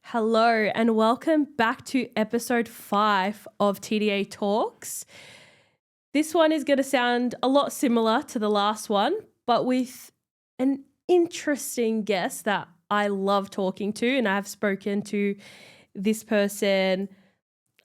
Hello and welcome back to episode 5 of TDA Talks. This one is going to sound a lot similar to the last one, but with an interesting guest that I love talking to, and I've spoken to this person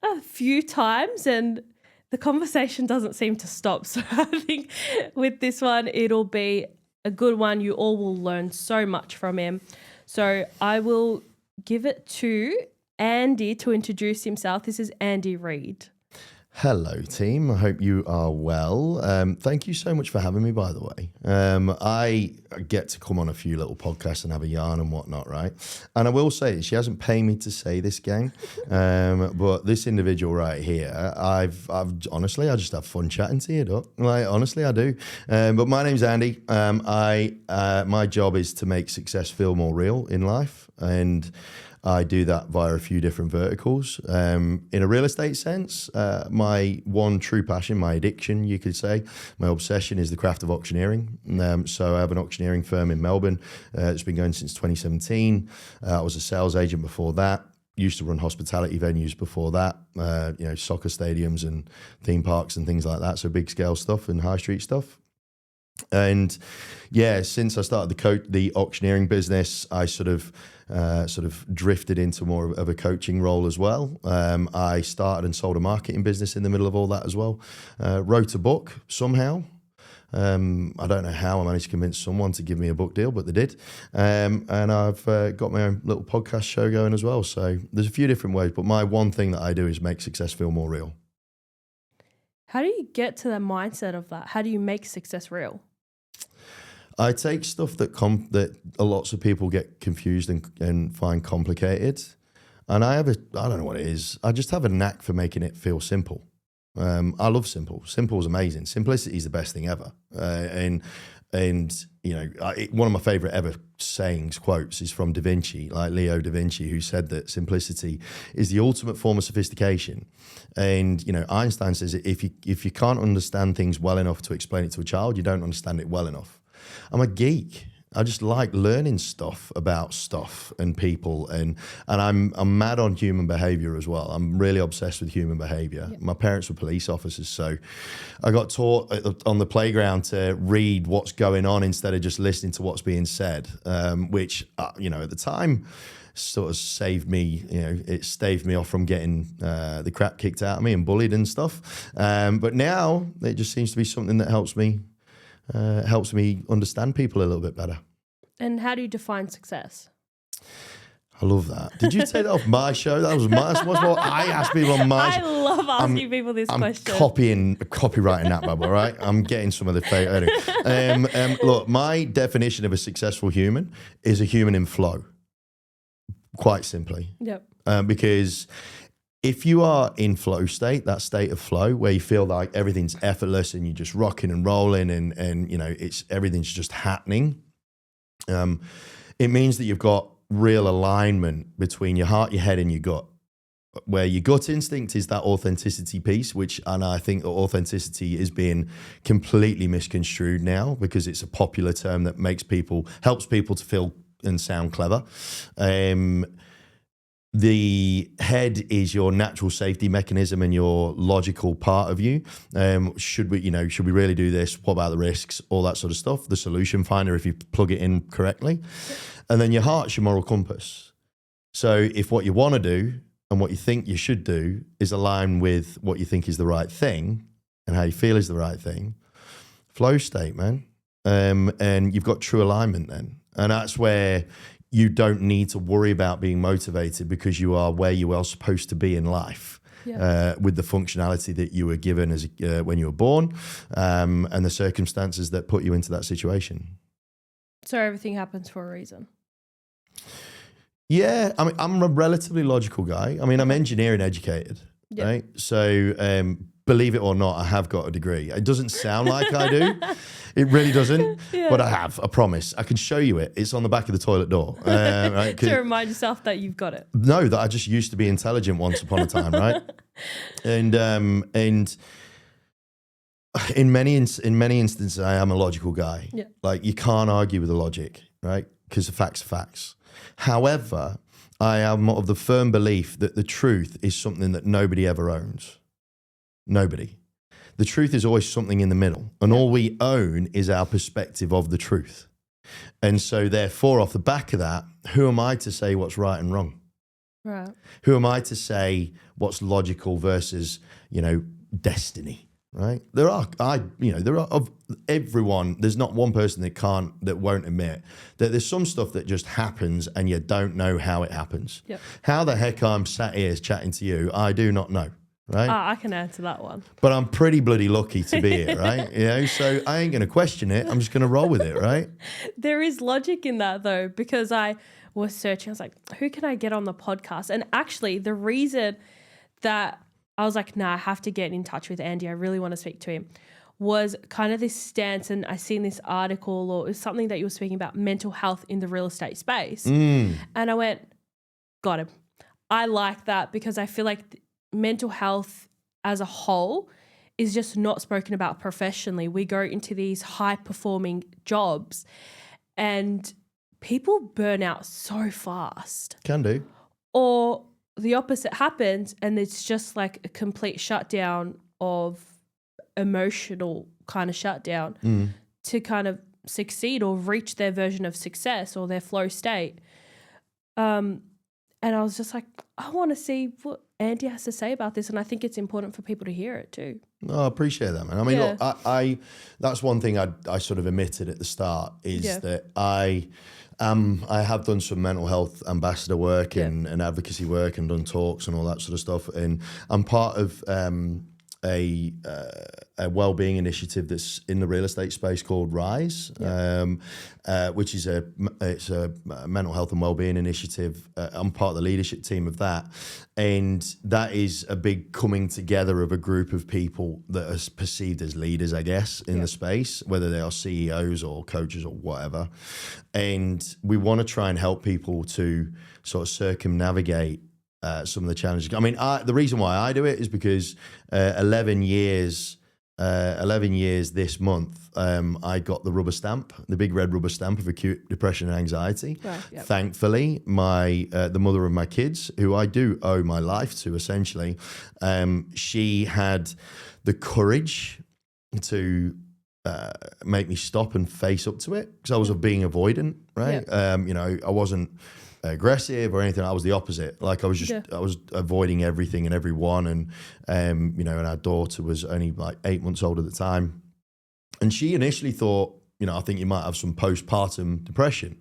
a few times and the conversation doesn't seem to stop. So I think with this one, it'll be a good one. You all will learn so much from him. So I will give it to Andy to introduce himself. This is Andy Reid. Hello, team. I hope you are well. Thank you so much for having me, by the way. I get to come on a few little podcasts and have a yarn and whatnot, right? And I will say, she hasn't paid me to say this, gang. But this individual right here, I've honestly, I just have fun chatting to you, dude. Like, honestly, I do. But my name's Andy. My job is to make success feel more real in life, and I do that via a few different verticals. In a real estate sense, my one true passion, my addiction, you could say, my obsession is the craft of auctioneering. So I have an auctioneering firm in Melbourne. It's been going since 2017. I was a sales agent before that. Used to run hospitality venues before that, soccer stadiums and theme parks and things like that. So big scale stuff and high street stuff. And yeah, since I started the auctioneering business, I sort of drifted into more of a coaching role as well. I started and sold a marketing business in the middle of all that as well. Wrote a book somehow. I don't know how I managed to convince someone to give me a book deal, but they did. And I've got my own little podcast show going as well. So there's a few different ways, but my one thing that I do is make success feel more real. How do you get to the mindset of that? How do you make success real? I take stuff that lots of people get confused and find complicated, and I don't know what it is. I just have a knack for making it feel simple. I love simple. Simple is amazing. Simplicity is the best thing ever. One of my favorite ever sayings, quotes, is from Da Vinci, like Leo Da Vinci, who said that simplicity is the ultimate form of sophistication. And Einstein says if you can't understand things well enough to explain it to a child, you don't understand it well enough. I'm a geek. I just like learning stuff about stuff and people, and I'm mad on human behavior as well. I'm really obsessed with human behavior. Yep. My parents were police officers, so I got taught on the playground to read what's going on instead of just listening to what's being said, which at the time sort of saved me. It staved me off from getting the crap kicked out of me and bullied and stuff. But now it just seems to be something that helps me understand people a little bit better. And how do you define success? I love that. Did you take that off my show? That's what I ask people on my show. I love asking people this question. I'm copywriting that, bubble, right? I'm getting some of the fake. Anyway. Look, my definition of a successful human is a human in flow. Quite simply. Yep. Because if you are in flow state, that state of flow where you feel like everything's effortless and you're just rocking and rolling and everything's just happening, it means that you've got real alignment between your heart, your head, and your gut. Where your gut instinct is that authenticity piece, and I think that authenticity is being completely misconstrued now because it's a popular term that helps people to feel and sound clever. The head is your natural safety mechanism and your logical part of you. Should we really do this? What about the risks? All that sort of stuff. The solution finder, if you plug it in correctly. And then your heart's your moral compass. So if what you want to do and what you think you should do is align with what you think is the right thing and how you feel is the right thing, flow state, man. And you've got true alignment then. And that's where you don't need to worry about being motivated because you are where you are supposed to be in life. Yeah. With the functionality that you were given when you were born, and the circumstances that put you into that situation. So everything happens for a reason. Yeah, I mean, I'm a relatively logical guy. I mean, I'm engineering educated, yep. Right? So believe it or not, I have got a degree. It doesn't sound like I do. It really doesn't, yeah. But I have, I promise. I can show you it. It's on the back of the toilet door. Right? To remind yourself that you've got it. No, that I just used to be intelligent once upon a time, right? And in many instances, I am a logical guy. Yeah. Like, you can't argue with the logic, right? because the facts are facts. However, I am of the firm belief that the truth is something that nobody ever owns. Nobody. The truth is always something in the middle, and all we own is our perspective of the truth. And so therefore, off the back of that, who am I to say what's right and wrong? Right. Who am I to say what's logical versus, destiny? Right? There are of everyone. There's not one person that won't admit that there's some stuff that just happens and you don't know how it happens. Yep. How the heck I'm sat here chatting to you, I do not know. Right? I can answer that one. But I'm pretty bloody lucky to be here, right? So I ain't going to question it. I'm just going to roll with it, right? There is logic in that though, because I was searching. I was like, who can I get on the podcast? And actually, the reason that I was like, nah, I have to get in touch with Andy, I really want to speak to him, was kind of this stance. And I seen this article, or it was something that you were speaking about mental health in the real estate space. And I went, got him. I like that, because I feel like mental health as a whole is just not spoken about professionally. We go into these high performing jobs and people burn out so fast. Can do. Or the opposite happens and it's just like a complete shutdown of emotional kind of shutdown to kind of succeed or reach their version of success or their flow state. And I was just like, I want to see what Andy has to say about this. And I think it's important for people to hear it too. No, I appreciate that, man. I mean, look, I that's one thing I sort of admitted at the start is that I have done some mental health ambassador work and advocacy work and done talks and all that sort of stuff. And I'm part of a well-being initiative that's in the real estate space called Rise, which is it's a mental health and well-being initiative. I'm part of the leadership team of that, and that is a big coming together of a group of people that are perceived as leaders, I guess, in the space, whether they are CEOs or coaches or whatever. And we want to try and help people to sort of circumnavigate some of the challenges. I mean, the reason why I do it is because 11 years this month, I got the rubber stamp, the big red rubber stamp of acute depression and anxiety. Right, Thankfully, the mother of my kids, who I do owe my life to essentially, she had the courage to make me stop and face up to it, because I was being avoidant, right? I wasn't aggressive or anything. I was the opposite. Like I was avoiding everything and everyone. And, and our daughter was only like 8 months old at the time. And she initially thought, I think you might have some postpartum depression,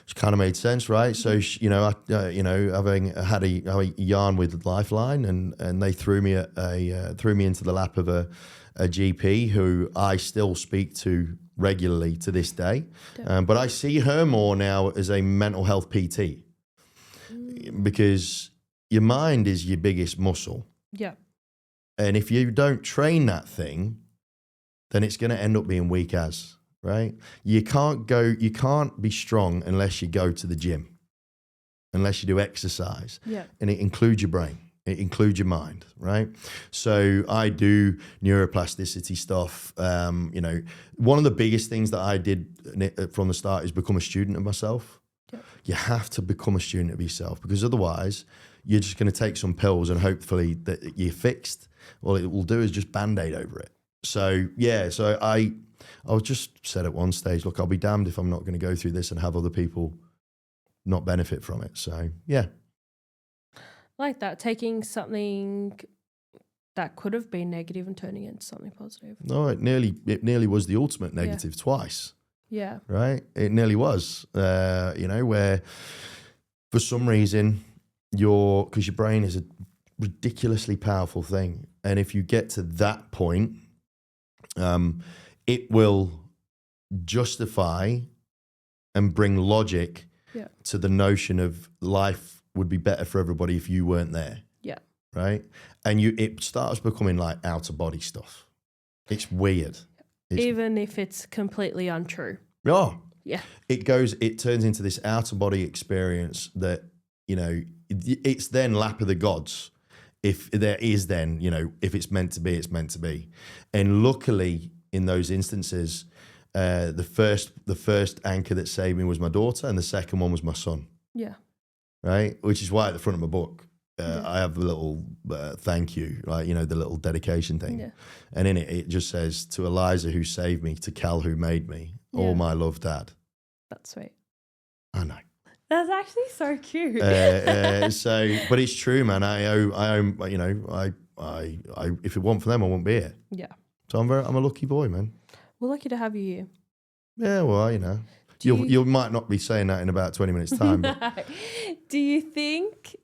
which kind of made sense, right? So, having had a yarn with Lifeline and they threw me into the lap of a GP who I still speak to regularly to this day. But I see her more now as a mental health PT, because your mind is your biggest muscle. Yeah. And if you don't train that thing, then it's going to end up being weak as, right? You can't be strong unless you go to the gym, unless you do exercise. Yeah. And it includes your brain. It includes your mind, right? So I do neuroplasticity stuff. One of the biggest things that I did from the start is become a student of myself. Yep. You have to become a student of yourself, because otherwise you're just going to take some pills and hopefully that you're fixed. All it will do is just Band-Aid over it. So I was just said at one stage, look, I'll be damned if I'm not going to go through this and have other people not benefit from it. So yeah. Like that, taking something that could have been negative and turning it into something positive. No, it nearly was the ultimate negative twice. Yeah. Right? It nearly was, where for some reason because your brain is a ridiculously powerful thing. And if you get to that point, it will justify and bring logic to the notion of life would be better for everybody if you weren't there. Yeah. Right? And it starts becoming like out of body stuff. It's weird. Even if it's completely untrue. Oh. Yeah. It turns into this out of body experience that, it's then lap of the gods. If there is then, if it's meant to be, it's meant to be. And luckily in those instances, the first anchor that saved me was my daughter, and the second one was my son. Yeah. Right, which is why at the front of my book I have a little thank you, like, you know, the little dedication thing. Yeah. And in it just says, to Eliza who saved me, to Cal who made me, all my love, Dad. That's sweet. I know. That's actually so cute. But it's true, man. I owe, you know, I if it weren't for them, I wouldn't be here. Yeah. So I'm a lucky boy, man. We're lucky to have you here. Yeah, well, you know, you might not be saying that in about 20 minutes time. But. Do you think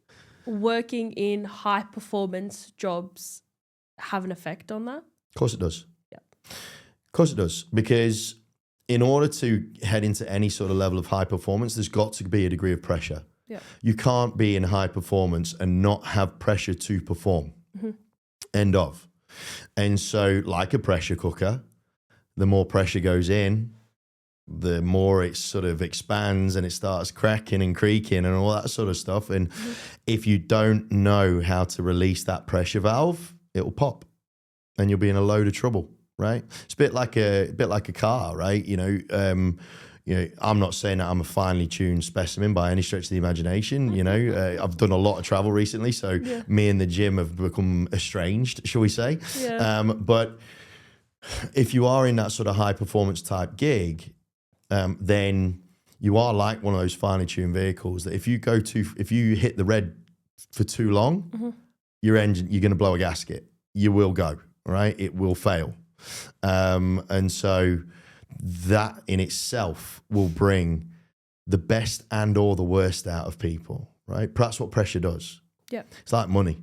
working in high performance jobs have an effect on that? Of course it does. Yeah. Of course it does. Because in order to head into any sort of level of high performance, there's got to be a degree of pressure. Yeah. You can't be in high performance and not have pressure to perform. Mm-hmm. End of. And so, like a pressure cooker, the more pressure goes in, the more it sort of expands and it starts cracking and creaking and all that sort of stuff. And if you don't know how to release that pressure valve, it will pop and you'll be in a load of trouble, right? It's a bit like a car, right? You know, I'm not saying that I'm a finely tuned specimen by any stretch of the imagination. You know, I've done a lot of travel recently, so me and the gym have become estranged, shall we say? Yeah. But if you are in that sort of high performance type gig, then you are like one of those finely tuned vehicles that if you hit the red for too long, your engine, you're going to blow a gasket. You will go, right? It will fail. And so that in itself will bring the best and or the worst out of people, right? That's what pressure does. Yeah. It's like money.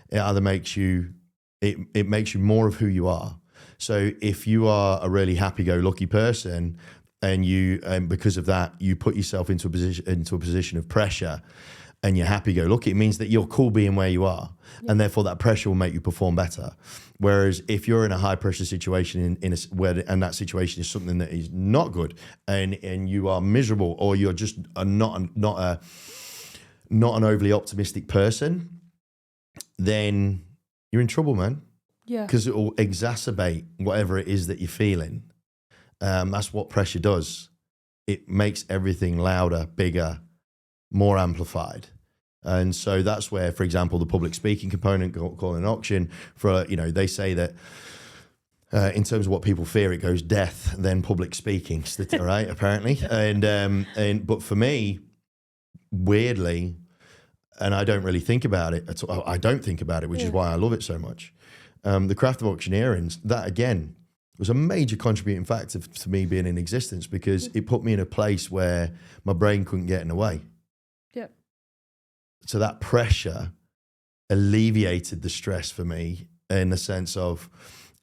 It either makes you, it makes you more of who you are. So if you are a really happy-go-lucky person, and because of that, you put yourself into a position of pressure, and you're happy-go-lucky, it means that you're cool being where you are, and therefore that pressure will make you perform better. Whereas if you're in a high-pressure situation and that situation is something that is not good, and you are miserable, or you're just not an overly optimistic person, then you're in trouble, man. Yeah. Because it will exacerbate whatever it is that you're feeling. That's what pressure does. It makes everything louder, bigger, more amplified. And so that's where, for example, the public speaking component, calling an auction, they say that in terms of what people fear, it goes death, then public speaking, right? Apparently. But for me, weirdly, and I don't really think about it at all. I don't think about it, which is why I love it so much. The craft of auctioneering, that again, was a major contributing factor to me being in existence, because it put me in a place where my brain couldn't get in the way. Yep. So that pressure alleviated the stress for me in the sense of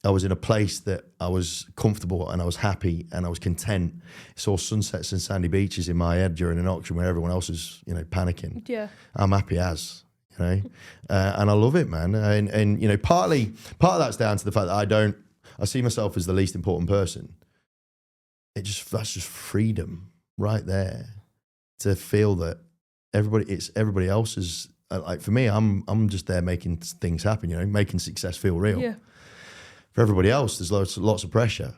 I was in a place that I was comfortable and I was happy and I was content. Saw sunsets and sandy beaches in my head during an auction where everyone else was, panicking. Yeah. I'm happy as, and I love it, man. And part of that's down to the fact that I see myself as the least important person. That's just freedom right there to feel that everybody else's. Like for me, I'm just there making things happen, making success feel real. Yeah. For everybody else, there's lots of pressure.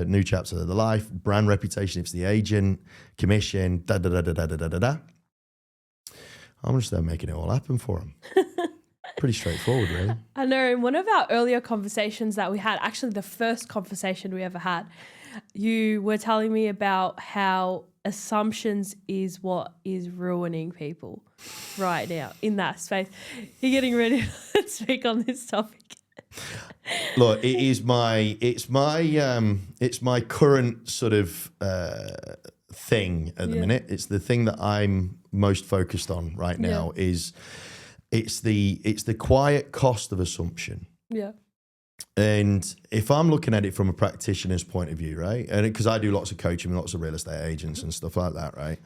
New chapter of the life, brand reputation if it's the agent, commission, da da da da da da da da. I'm just there making it all happen for them. Pretty straightforward, really. I know in one of our earlier conversations that we had, actually the first conversation we ever had, you were telling me about how assumptions is what is ruining people right now in that space. You're getting ready to speak on this topic. Look, it's my current sort of thing at the minute. It's the thing that I'm most focused on right now. It's the quiet cost of assumption. Yeah. And if I'm looking at it from a practitioner's point of view, right? And because I do lots of coaching with lots of real estate agents and stuff like that, right?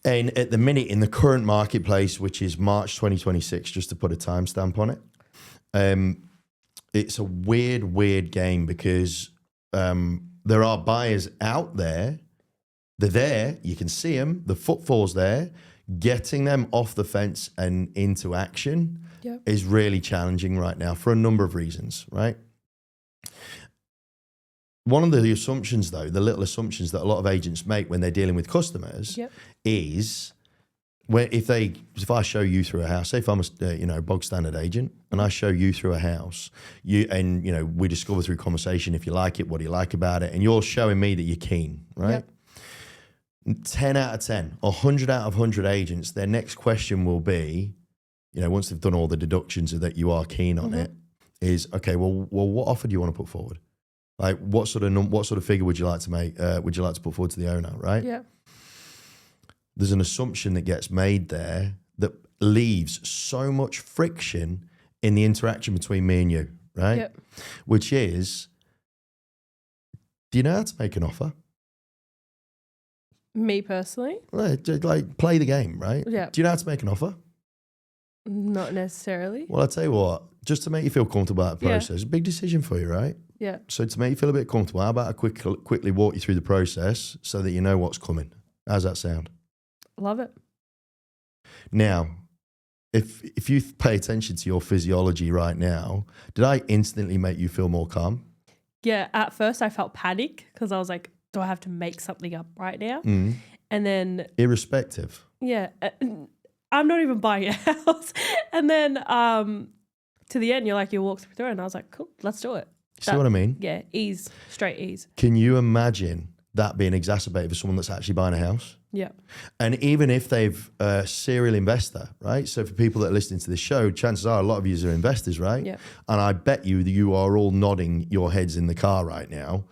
And at the minute in the current marketplace, which is March 2026, just to put a timestamp on it, it's a weird game because there are buyers out there. They're there. You can see them. The footfall's there. Getting them off the fence and into action is really challenging right now for a number of reasons, right? one of the assumptions, though, the little assumptions that a lot of agents make when they're dealing with customers is if I show you through a house, say if I'm a bog standard agent and I show you through a house, we discover through conversation if you like it, what do you like about it, and you're showing me that you're keen, right? 10 out of 10, 100 out of 100 agents, their next question will be, once they've done all the deductions that you are keen on it, is okay. Well, what offer do you want to put forward? Like, what sort of figure would you like to make? Would you like to put forward to the owner? Right? Yeah. There's an assumption that gets made there that leaves so much friction in the interaction between me and you, right? Yep. Which is, do you know how to make an offer? Me personally? Like play the game, right? Yeah. Do you know how to make an offer? Not necessarily. Well, I'll tell you what, just to make you feel comfortable about the process, it's a big decision for you, right? Yeah. So to make you feel a bit comfortable, how about I quickly walk you through the process so that you know what's coming? How's that sound? Love it. Now, if you pay attention to your physiology right now, did I instantly make you feel more calm? Yeah. At first, I felt panic because I was like, do I have to make something up right now? Mm. And then... Irrespective. Yeah. I'm not even buying a house. And then to the end, you walk through it. And I was like, cool, let's do it. See what I mean? Yeah. Ease. Straight ease. Can you imagine that being exacerbated for someone that's actually buying a house? Yeah. And even if they've a serial investor, right? So for people that are listening to this show, chances are a lot of you are investors, right? Yeah. And I bet you that you are all nodding your heads in the car right now.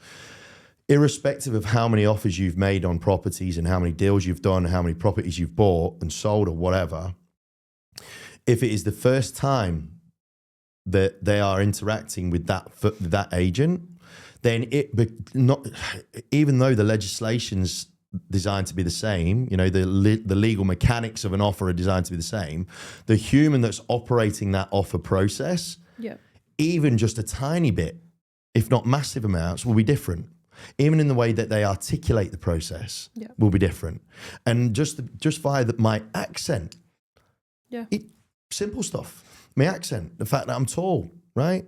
Irrespective of how many offers you've made on properties and how many deals you've done, how many properties you've bought and sold or whatever, if it is the first time that they are interacting with that agent, then even though the legislation's designed to be the same, the legal mechanics of an offer are designed to be the same, the human that's operating that offer process, even just a tiny bit, if not massive amounts, will be different. Even in the way that they articulate the process will be different. And just via my accent, simple stuff. My accent, the fact that I'm tall, right?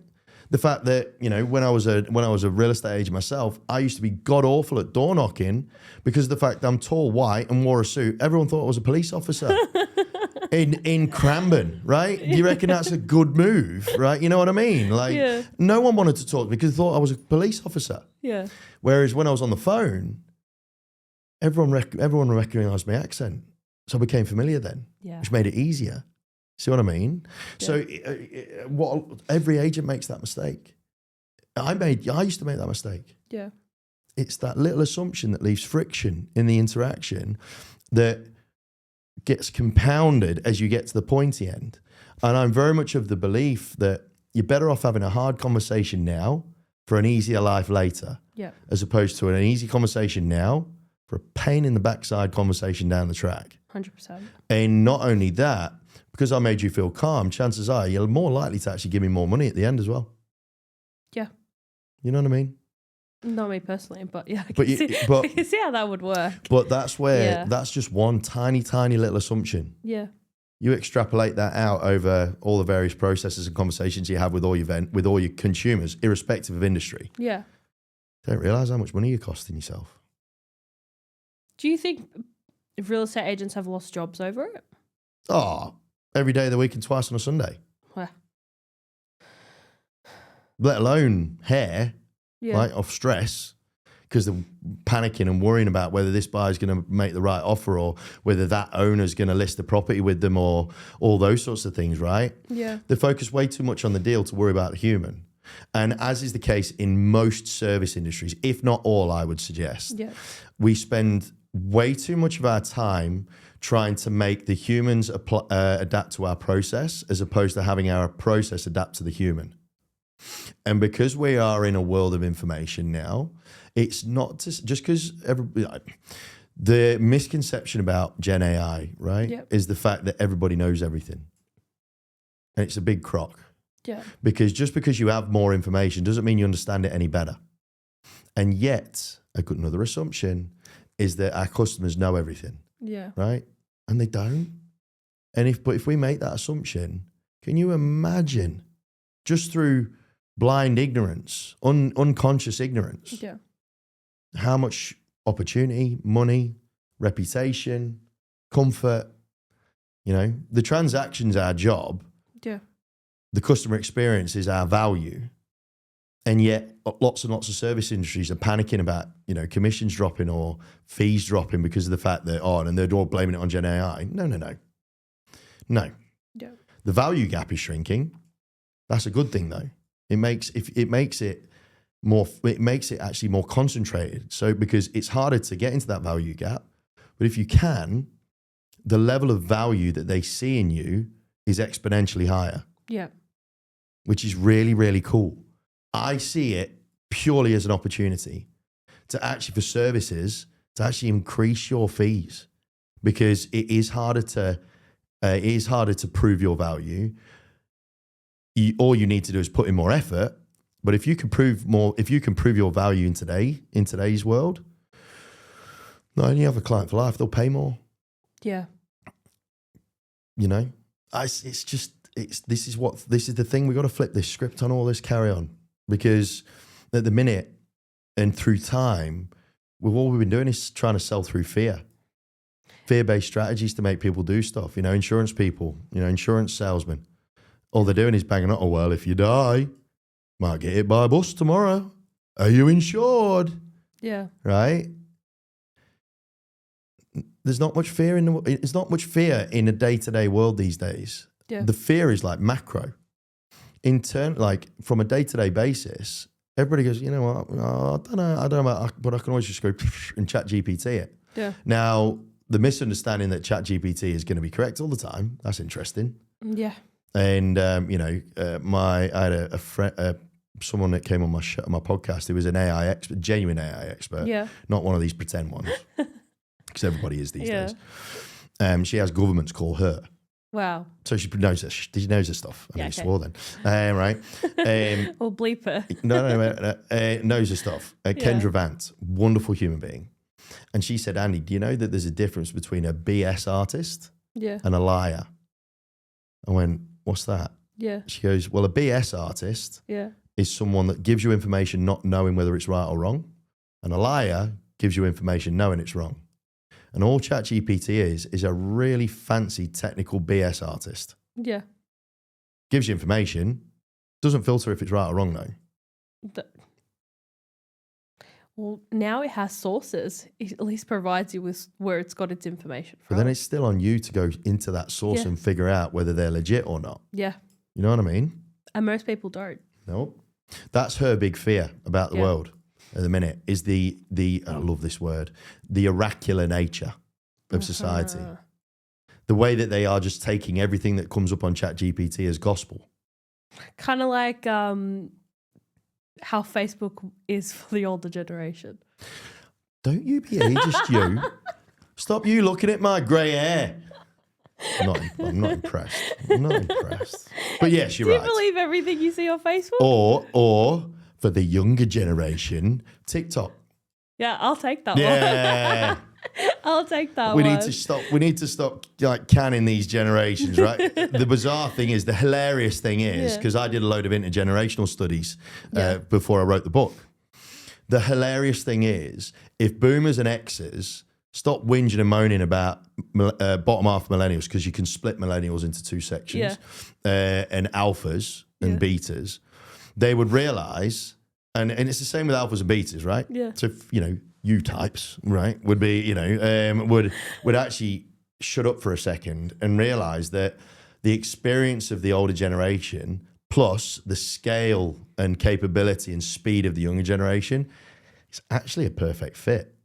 The fact that, when I was a real estate agent myself, I used to be god awful at door knocking because of the fact that I'm tall, white, and wore a suit. Everyone thought I was a police officer. In Cranbourne, right? Do you reckon that's a good move, right? You know what I mean? No one wanted to talk because they thought I was a police officer. Yeah. Whereas when I was on the phone, everyone recognised my accent. So I became familiar then, which made it easier. See what I mean? Yeah. So every agent makes that mistake. I used to make that mistake. Yeah. It's that little assumption that leaves friction in the interaction that gets compounded as you get to the pointy end. And I'm very much of the belief that you're better off having a hard conversation now for an easier life later, as opposed to an easy conversation now for a pain in the backside conversation down the track. 100%. And not only that, because I made you feel calm, chances are you're more likely to actually give me more money at the end as well. Yeah. You know what I mean? Not me personally, but yeah, I can see how that would work. But that's where, that's just one tiny, tiny little assumption. Yeah. You extrapolate that out over all the various processes and conversations you have with all your consumers, irrespective of industry. Yeah. Don't realise how much money you're costing yourself. Do you think real estate agents have lost jobs over it? Oh, every day of the week and twice on a Sunday. Well. Let alone hair. Right, of stress because they're panicking and worrying about whether this buyer's going to make the right offer or whether that owner's going to list the property with them or all those sorts of things, right? Yeah. They focus way too much on the deal to worry about the human. And as is the case in most service industries, if not all, I would suggest, we spend way too much of our time trying to make the humans adapt to our process as opposed to having our process adapt to the human. And because we are in a world of information now, it's not just because the misconception about Gen AI, right, is the fact that everybody knows everything. And it's a big crock. Yeah. Because just because you have more information doesn't mean you understand it any better. And yet, another assumption is that our customers know everything. Yeah. Right? And they don't. And if we make that assumption, can you imagine just through blind ignorance, unconscious ignorance. Yeah. How much opportunity, money, reputation, comfort, the transaction's our job. Yeah. The customer experience is our value. And yet lots and lots of service industries are panicking about, commissions dropping or fees dropping because of the fact that, and they're all blaming it on Gen AI. No. Yeah. The value gap is shrinking. That's a good thing though. It makes it actually more concentrated. So because it's harder to get into that value gap, but if you can, the level of value that they see in you is exponentially higher. Yeah. Which is really, really cool. I see it purely as an opportunity for services to actually increase your fees, because it is harder to prove your value. All you need to do is put in more effort. But if you can prove your value in today's world, not only have a client for life, they'll pay more. Yeah. This is the thing. We've got to flip this script on all this carry on, because at the minute and through time, all we've been doing is trying to sell through fear-based strategies to make people do stuff. Insurance people, insurance salesmen, all they're doing is banging on. Oh, well, if you die, might get hit by a bus tomorrow. Are you insured? Yeah. Right? There's not much fear it's not much fear in a day-to-day world these days. Yeah. The fear is like macro. Like from a day-to-day basis, everybody goes, I don't know about, but I can always just go and chat GPT it. Yeah. Now, the misunderstanding that chat GPT is going to be correct all the time, that's interesting. Yeah. And, I had a friend, someone that came on my podcast who was an AI expert, genuine AI expert, not one of these pretend ones, because everybody is these days. She has governments call her. Wow. So she knows this. She knows this stuff. I mean, okay. swore then. Right. Or bleep her. No. Knows this stuff. Kendra Vance, wonderful human being. And she said, Andy, do you know that there's a difference between a BS artist and a liar? I went, what's that? Yeah. She goes, well, a BS artist is someone that gives you information not knowing whether it's right or wrong. And a liar gives you information knowing it's wrong. And all ChatGPT is a really fancy technical BS artist. Yeah. Gives you information, doesn't filter if it's right or wrong though. Well, now it has sources. It at least provides you with where it's got its information from. But then it's still on you to go into that source and figure out whether they're legit or not. Yeah. You know what I mean? And most people don't. No. That's her big fear about the world at the minute, is the I love this word, the oracular nature of society. The way that they are just taking everything that comes up on ChatGPT as gospel. Kind of like how Facebook is for the older generation. Don't you be ageist, you. Stop you looking at my grey hair. I'm not impressed. I'm not impressed. But yes, you're right. Do you believe everything you see on Facebook? Or for the younger generation, TikTok. Yeah, I'll take that one. Yeah. I'll take that We one. need to stop like canning these generations, right? The bizarre thing is, the hilarious thing is, because I did a load of intergenerational studies before I wrote the book. The hilarious thing is, if boomers and Xers stop whinging and moaning about bottom half millennials, because you can split millennials into two sections, and alphas and betas, they would realise, and it's the same with alphas and betas, right? Yeah. So, you types, right, would be, would actually shut up for a second and realise that the experience of the older generation plus the scale and capability and speed of the younger generation is actually a perfect fit.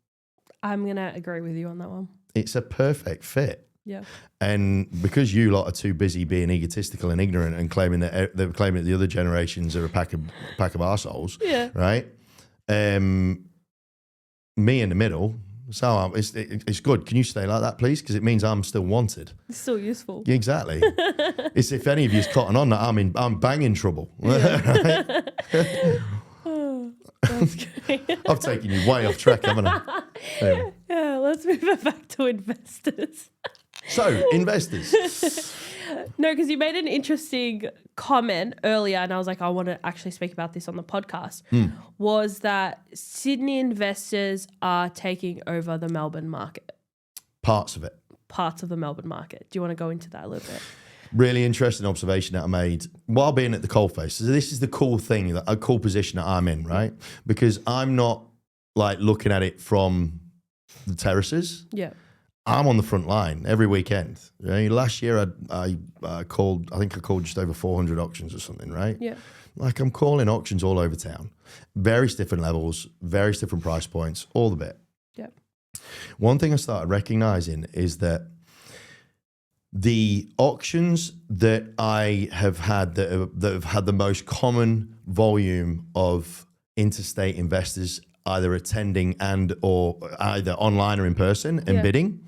I'm going to agree with you on that one. It's a perfect fit. Yeah. And because you lot are too busy being egotistical and ignorant and claiming that the other generations are a pack of arseholes, right? Me in the middle, so it's good. Can you stay like that, please? Because it means I'm still wanted. It's still useful. Yeah, exactly. It's if any of you's cotton on that, I'm banging trouble. Yeah. Oh, that's great. I've taken you way off track, haven't I? Anyway. Yeah, let's move it back to investors. So, investors. No, because you made an interesting comment earlier, and I was like, I want to actually speak about this on the podcast, was that Sydney investors are taking over the Melbourne market. Parts of it. Parts of the Melbourne market. Do you want to go into that a little bit? Really interesting observation that I made while being at the coalface. So this is the cool thing, a cool position that I'm in, right? Because I'm not like looking at it from the terraces. Yeah. I'm on the front line every weekend. You know, last year I called just over 400 auctions or something, right? Yeah. Like I'm calling auctions all over town. Various different levels, various different price points, all the bit. Yeah. One thing I started recognizing is that the auctions that I have had that have had the most common volume of interstate investors either attending and or either online or in person and bidding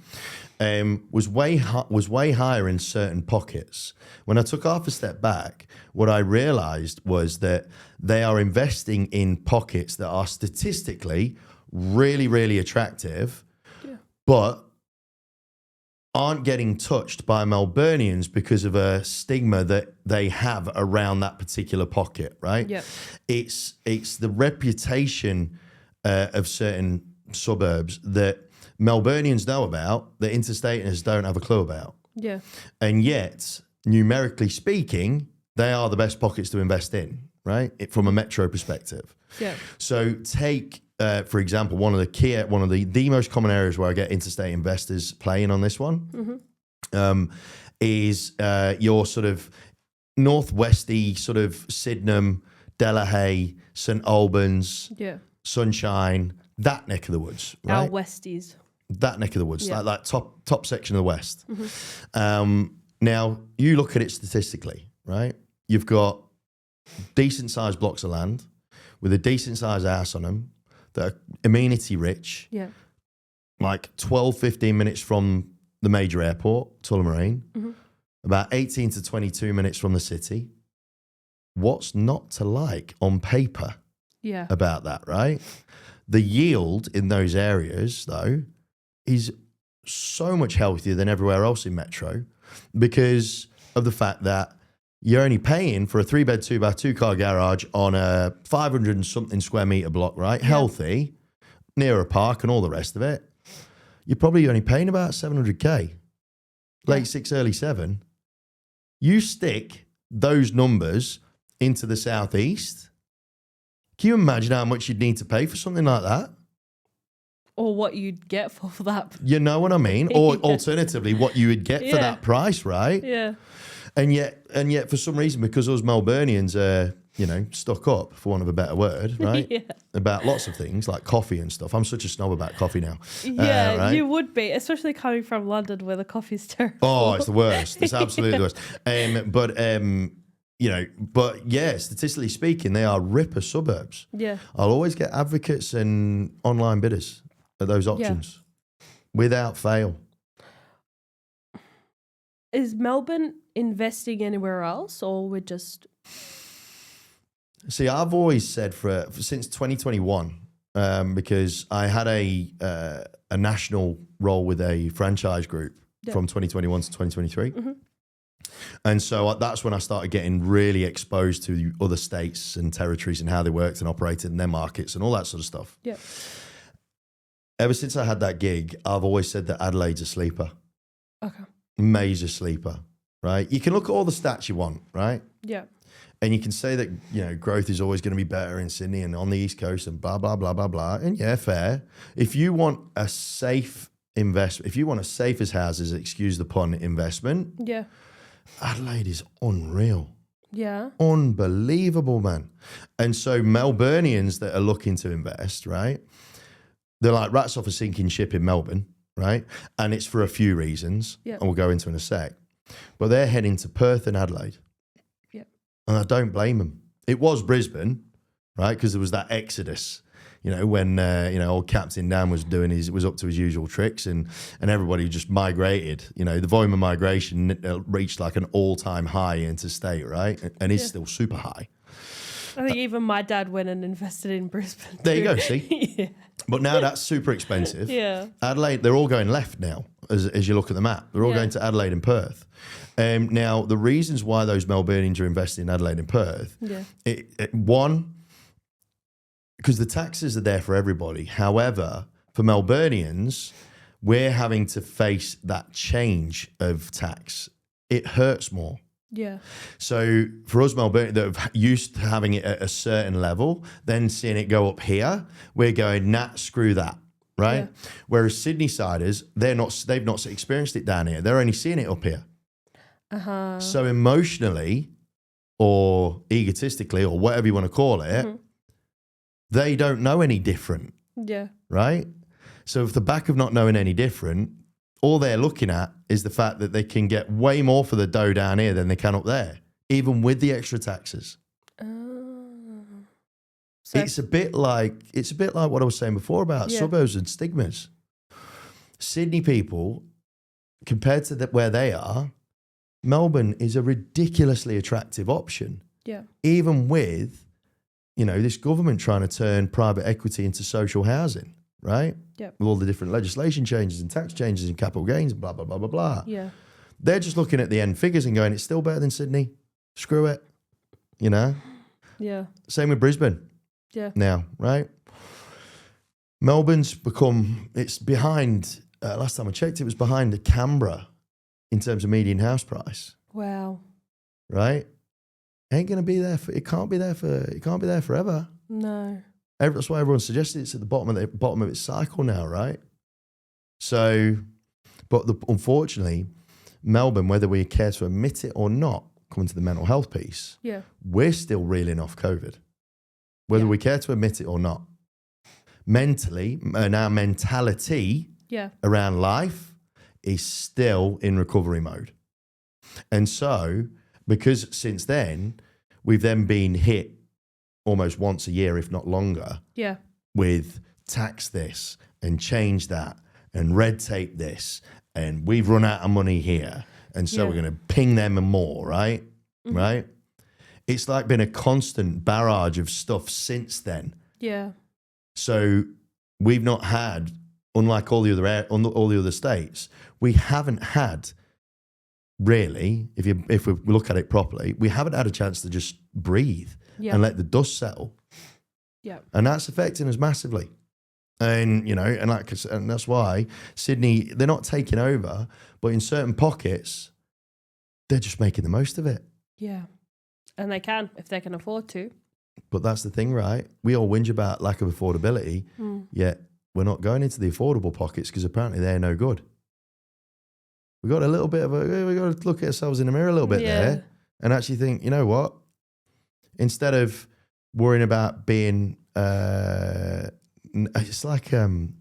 was way higher in certain pockets. When I took half a step back, what I realized was that they are investing in pockets that are statistically really, really attractive, but aren't getting touched by Melburnians because of a stigma that they have around that particular pocket, right? Yep. It's the reputation of certain suburbs that Melburnians know about, that interstaters don't have a clue about. Yeah. And yet, numerically speaking, they are the best pockets to invest in, right? From a metro perspective. Yeah. So take, for example, one of the most common areas where I get interstate investors playing on this one is your sort of northwesty sort of Sydenham, Delahaye, St Albans, Sunshine, that neck of the woods, right? Our Westies. That neck of the woods, like that top section of the West. Now, you look at it statistically, right? You've got decent sized blocks of land with a decent sized house on them that are amenity rich. Yeah. Like 12, 15 minutes from the major airport, Tullamarine, about 18 to 22 minutes from the city. What's not to like on paper about that, right? The yield in those areas, though, is so much healthier than everywhere else in Metro because of the fact that you're only paying for a 3-bed, 2-bath, 2-car garage on a 500 and something square metre block, right? Healthy, near a park and all the rest of it. You're probably only paying about 700K, late 6, early 7. You stick those numbers into the southeast. Can you imagine how much you'd need to pay for something like that? Or what you'd get for that. You know what I mean? Or alternatively, what you would get for that price, right? Yeah. And yet, for some reason, because us Melburnians are, stuck up, for want of a better word, right? About lots of things like coffee and stuff. I'm such a snob about coffee now. Yeah, right? you would be, especially coming from London where the coffee's terrible. Oh, it's the worst. It's absolutely the worst. But statistically speaking, they are ripper suburbs. Yeah. I'll always get advocates and online bidders at those auctions without fail. Is Melbourne investing anywhere else, or we're just... See, I've always said since 2021, because I had a national role with a franchise group from 2021 to 2023. And so that's when I started getting really exposed to other states and territories and how they worked and operated in their markets and all that sort of stuff. Yeah. Ever since I had that gig, I've always said that Adelaide's a sleeper. Okay. Major sleeper, right? You can look at all the stats you want, right? Yeah. And you can say that, growth is always going to be better in Sydney and on the East Coast and blah, blah, blah, blah, blah. And fair. If you want a safe investment, if you want a safe as houses, excuse the pun, investment, Adelaide is unreal. Yeah. Unbelievable, man. And so Melburnians that are looking to invest, right? They're like rats off a sinking ship in Melbourne, right? And it's for a few reasons, and we'll go into in a sec. But they're heading to Perth and Adelaide. Yeah. And I don't blame them. It was Brisbane, right? Because there was that exodus, when old Captain Dan was was up to his usual tricks and everybody just migrated. The volume of migration reached like an all-time high interstate, right? And is still super high. I think even my dad went and invested in Brisbane. There you go, see? But now that's super expensive. Yeah. Adelaide, they're all going left now. as you look at the map. They're all going to Adelaide and Perth. Now, the reasons why those Melburnians are investing in Adelaide and Perth, one, because the taxes are there for everybody. However, for Melburnians, we're having to face that change of tax. It hurts more. Yeah. So for us Melburnians that have used to having it at a certain level, then seeing it go up here, we're going, nah, screw that, right? Yeah. Whereas Sydney-siders, they've not experienced it down here. They're only seeing it up here. So emotionally or egotistically or whatever you want to call it, they don't know any different. Yeah. Right? So if the back of not knowing any different, all they're looking at is the fact that they can get way more for the dough down here than they can up there, even with the extra taxes. So it's a bit like what I was saying before about suburbs and stigmas. Sydney people, compared to where they are, Melbourne is a ridiculously attractive option. Yeah. Even with, this government trying to turn private equity into social housing, right? Yep. With all the different legislation changes and tax changes and capital gains, blah, blah, blah, blah, blah. Yeah. They're just looking at the end figures and going, it's still better than Sydney. Screw it. Yeah. Same with Brisbane. Yeah. Now, right? Melbourne's it's behind, last time I checked, it was behind Canberra in terms of median house price. Wow. Right? Ain't going to be there it can't be there forever. No. That's why everyone suggested it's at the bottom of its cycle now, right? So, but unfortunately, Melbourne, whether we care to admit it or not, coming to the mental health piece, we're still reeling off COVID, whether we care to admit it or not. Mentally, and our mentality around life is still in recovery mode. And so, because since then, we've then been hit almost once a year, if not longer, with tax this and change that and red tape this and we've run out of money here and so we're going to ping them and more, right? Mm-hmm. Right? It's like been a constant barrage of stuff since then. Yeah. So we've not had, unlike all the other states, we haven't had really, if we look at it properly, we haven't had a chance to just breathe. And let the dust settle. Yeah. And that's affecting us massively. And, and that's why Sydney, they're not taking over, but in certain pockets, they're just making the most of it. Yeah. And they can, if they can afford to. But that's the thing, right? We all whinge about lack of affordability, yet we're not going into the affordable pockets because apparently they're no good. We got a little bit we got to look at ourselves in the mirror a little bit there and actually think, you know what? Instead of worrying about being, it's like I'm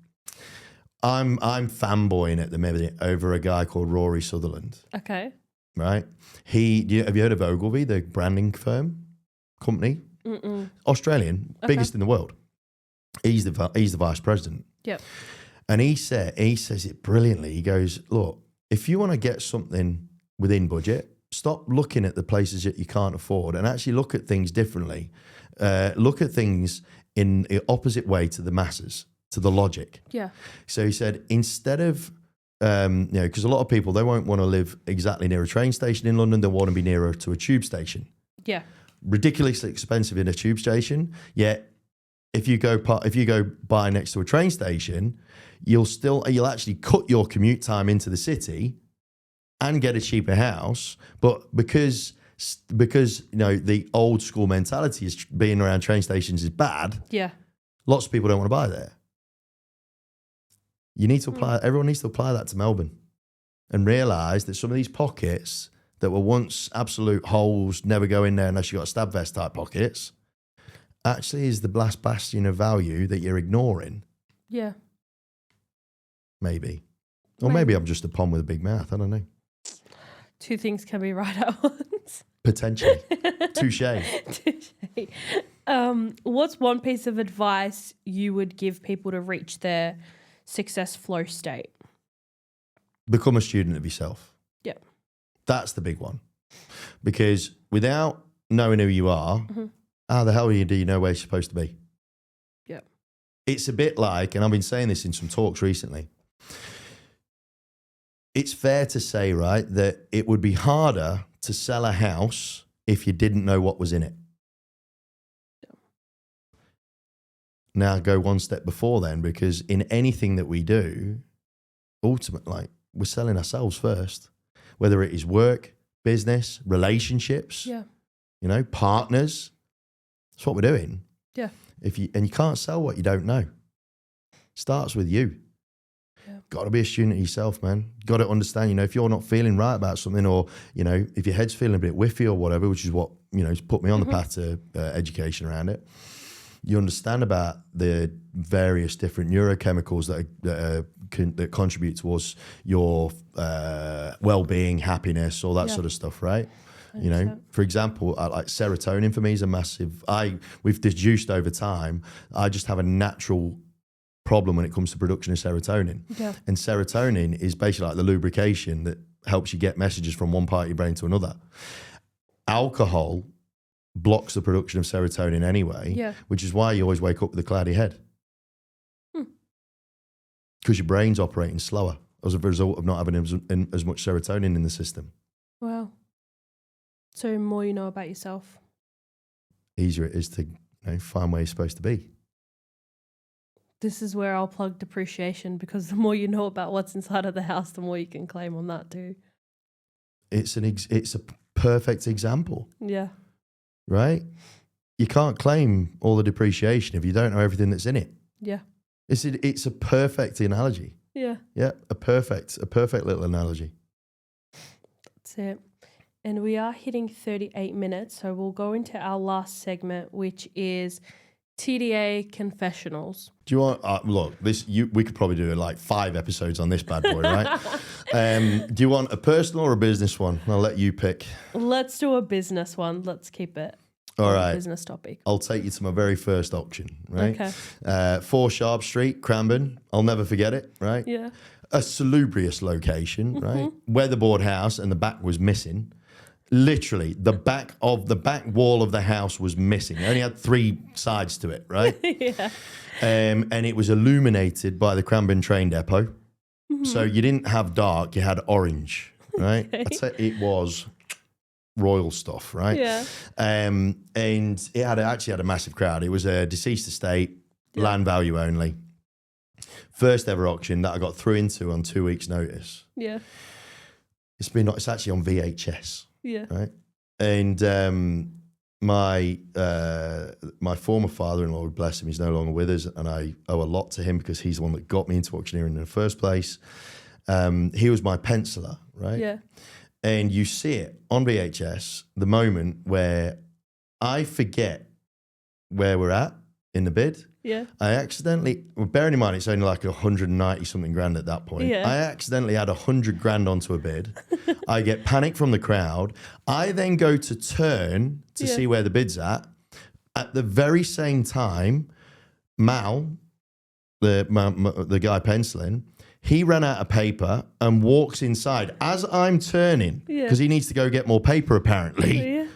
fanboying at the minute over a guy called Rory Sutherland. Okay. Right? Have you heard of Ogilvy, the branding company? Mm-mm. Australian, biggest in the world. He's the vice president. Yep. And he says it brilliantly. He goes, look, if you want to get something within budget, stop looking at the places that you can't afford and actually look at things differently. Look at things in the opposite way to the masses, to the logic. Yeah. So he said, instead of, because a lot of people, they won't want to live exactly near a train station in London. They want to be nearer to a tube station. Yeah. Ridiculously expensive in a tube station. Yet if you go by next to a train station, you'll actually cut your commute time into the city and get a cheaper house, but because the old school mentality is being around train stations is bad. Yeah, lots of people don't want to buy there. You need to apply. Everyone needs to apply that to Melbourne, and realise that some of these pockets that were once absolute holes, never go in there unless you got a stab vest type pockets, actually is the last bastion of value that you're ignoring. Yeah, maybe, or maybe I'm just a pom with a big mouth. I don't know. Two things can be right at once. Potentially. Touche. What's one piece of advice you would give people to reach their success flow state? Become a student of yourself. Yeah. That's the big one. Because without knowing who you are, how the hell do you know where you're supposed to be? Yeah. It's a bit like, and I've been saying this in some talks recently, it's fair to say, right, that it would be harder to sell a house if you didn't know what was in it. Now go one step before then, because in anything that we do, ultimately, like, we're selling ourselves first, whether it is work, business, relationships, partners. That's what we're doing. Yeah. And you can't sell what you don't know. Starts with you. Yeah. Got to be a student of yourself, man. Got to understand, if you're not feeling right about something, or, if your head's feeling a bit whiffy or whatever, which is what, has put me on the path to education around it. You understand about the various different neurochemicals that contribute towards your well-being, happiness, all that sort of stuff, right? 100%. For example, like serotonin for me is a massive. We've deduced over time. I just have a natural problem when it comes to production of serotonin. Yeah. And serotonin is basically like the lubrication that helps you get messages from one part of your brain to another. Alcohol blocks the production of serotonin anyway, which is why you always wake up with a cloudy head. Because your brain's operating slower as a result of not having as much serotonin in the system. Wow. So the more you know about yourself, easier it is to find where you're supposed to be. This is where I'll plug depreciation, because the more you know about what's inside of the house, the more you can claim on that too. It's a perfect example. Yeah. Right? You can't claim all the depreciation if you don't know everything that's in it. Yeah. It's a perfect analogy. Yeah. Yeah, a perfect little analogy. That's it. And we are hitting 38 minutes, so we'll go into our last segment, which is TDA Confessionals. Do you want, look, we could probably do like 5 episodes on this bad boy, right? Do you want a personal or a business one? I'll let you pick. Let's do a business one. Let's keep it all right. Business topic. I'll take you to my very first auction, right? Okay. 4 Sharp Street, Cranbourne. I'll never forget it, right? Yeah. A salubrious location, right? Weatherboard house, and the back was missing. Literally, the back wall of the house was missing. It only had 3 sides to it, right? Yeah. And it was illuminated by the Cranbourne train depot. Mm-hmm. So you didn't have dark, you had orange, right? Okay. I'd say it was royal stuff, right? Yeah. And it actually had a massive crowd. It was a deceased estate, land value only. First ever auction that I got through into on 2 weeks' notice. Yeah. It's actually on VHS. Yeah. Right. And my former father-in-law, bless him, he's no longer with us, and I owe a lot to him because he's the one that got me into auctioneering in the first place. He was my penciler, right? Yeah. And you see it on VHS, the moment where I forget where we're at in the bid. Yeah. I accidentally, bearing in mind it's only like 190 something grand at that point. Yeah. I accidentally add 100 grand onto a bid. I get panic from the crowd. I then go to turn to see where the bid's at. At the very same time, Mal, the guy penciling, he ran out of paper and walks inside as I'm turning because he needs to go get more paper apparently. Yeah.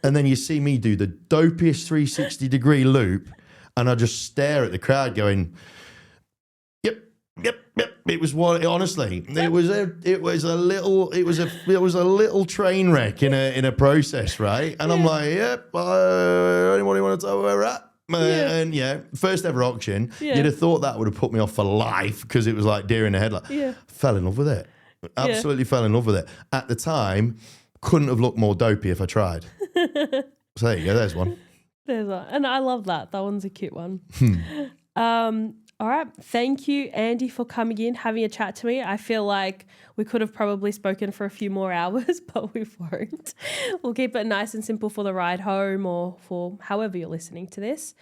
And then you see me do the dopiest 360-degree loop. And I just stare at the crowd going, yep. It was honestly, it was a little train wreck in a process, right? And I'm like, yep, anybody want to tell where we're at? And first ever auction, you'd have thought that would have put me off for life because it was like deer in the headlights. Fell in love with it. Absolutely fell in love with it. At the time, couldn't have looked more dopey if I tried. So there you go, there's one. There's one. And I love that. That one's a cute one. All right. Thank you, Andy, for coming in, having a chat to me. I feel like we could have probably spoken for a few more hours, but we won't. We'll keep it nice and simple for the ride home or for however you're listening to this.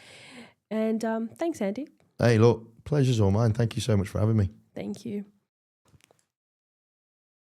And thanks, Andy. Hey, look, pleasure's all mine. Thank you so much for having me. Thank you.